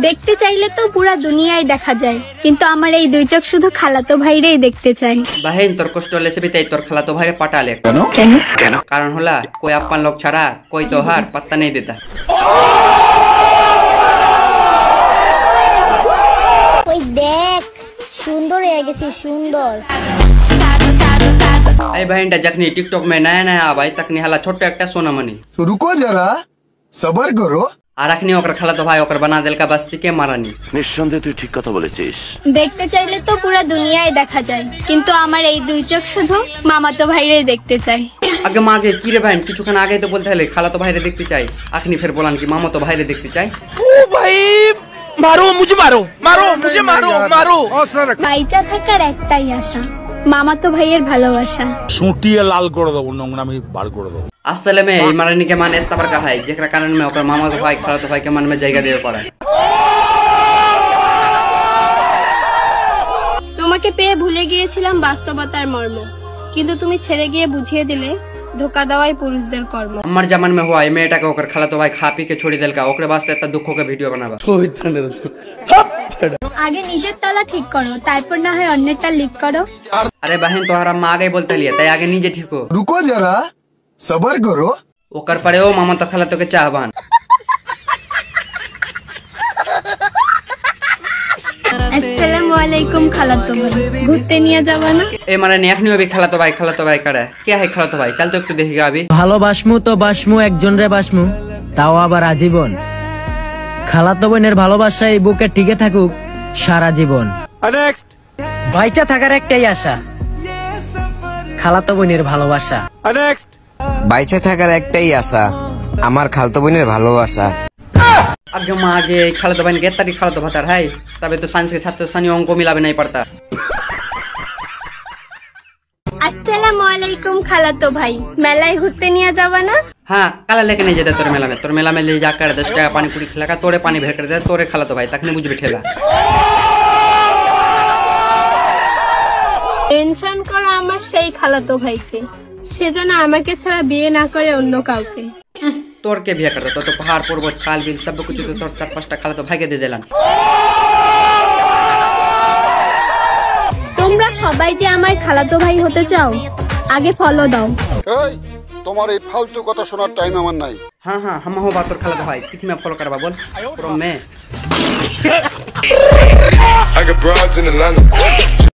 দেখতে চাইলে তো পুরা দুনিয়ায় দেখা যায়, কিন্তু আমার এই দুই চোখ শুধু খালাতো ভাইরেই দেখতে চাই। बहन তোর কষ্ট হলে সে তাই তোর খালাতো ভাইরে পাঠালে কেন? কারণ হলা कोई अपन लोग छड़ा कोई तोहार पत्ता नहीं देता। ওই দেখ সুন্দর হয়ে গেছি, সুন্দর। এই बहनটা যখনি টিকটক में नया नया आवाई तखनी हला छोटे একটা সোনামণি। रुको जरा सबर करो। আর এখনি ওকর খালাতো ভাই ওকর বানা দেলকা বাস্তিকে মারানি। নিঃসন্দেহে তুই ঠিক কথা বলেছিস। দেখতে চাইলে তো পুরা দুনিয়ায় দেখা যায়, কিন্তু আমার এই দুই চোখ শুধু মামাতো ভাইরেই দেখতে চাই। আগে মাগে কি রে ভাই কিছুক্ষণ আগেই তো বলতে হলে খালাতো ভাইরে দেখতে চাই, এখনি ফের বলান কি মামাতো ভাইরে দেখতে চাই। ও ভাই মারো মুঝে, মুঝে মারো। বাইচা থাকার একটাই আশা, মামাতো ভাইয়ের ভালোবাসা। সুটিয়ে লাল করে দেবো, নোংরামি বার করে দেবো। আসলে में এই মারানি के मान इतना बड़का है जेकरा कारण में ओकर मामातो भाई खालातो भाई के मन में জায়গা দেবে পড়ে। তোমাকে পেয়ে ভুলে গিয়েছিলাম বাস্তবতার মর্ম, কিন্তু তুমি ছেড়ে গিয়ে বুঝিয়ে দিলে ধোকা দেওয়াই পুরুষদের কর্ম। আমার জামান में हुआ এই মেয়েটাকে ওकर খালাতো ভাই খা পি के छोड़ी देलका, ओकरे वास्ते একটা দুঃখকে ভিডিও বানাবা। আগে নিজের তলা ঠিক করো, তারপর না হয় অন্যেরটা লিক করো। अरे बहन तोहरा माँ आगे बोलते लिए ताई आगे नीचे ठीक हो। रुको जरा सबर करो। ओकर परे ओ मामातो खालातो के चाहबान। अस्सलामु अलैकुम खालातो भाई, ঘুরতে নিয়ে যাবা না? ए मारानी এখনি भी खालातो भाई करे क्या है खालातो भाई चल तो একটু देखिगा अभी। ভালোবাসমু তো বাসমু একজন রে বাসমু, তাও আবার আজীবন। খালাতো বোনের ভালোবাসা এই বুকে টিকে থাকুক সারা জীবন। নেক্সট বাইচা থাকার একটাই আশা, খালাতো বোনের ভালোবাসা। নেক্সট বাইচে থাকার একটাই আশা, আমার খালতো বোনের ভালোবাসা। आगे माँ आगे खालातो भाई के तारीख खालातो भातार है तबे तो साइंस के छात्र सनी अंक मिलावे नहीं पड़ता। আসসালামু আলাইকুম খালাতো ভাই, মেলায় ঘুরতে নিয়ে যাবা না? हाँ काला लेके नहीं जाते तोर मेला में ले जाकर 10 টাকা पानी पूरी खिलाका तोरे पानी भेट कर दे तोरे खालातो भाई तखनी बुझ बैठेला। টেনশন করো আমার সেই খালাতো ভাইকে, সে যেন আমাকে ছাড়া বিয়ে না করে অন্য কাউকে। तोर के बिया करता तो पहाड़ पर्वत खाल बिल सब कुछ तो तोर 4-5টা खालातो भाई के दे देलान। তোমরা সবাই যে আমার খালাতো ভাই হতে চাও, আগে ফলো দাও। এই তোমার এই ফালতু কথা শোনার টাইম আমার নাই। हाँ हाँ हम हो बात तोर खालातो भाई कितनी में फॉलो करबा बोल प्रो में। I got broads in Atlanta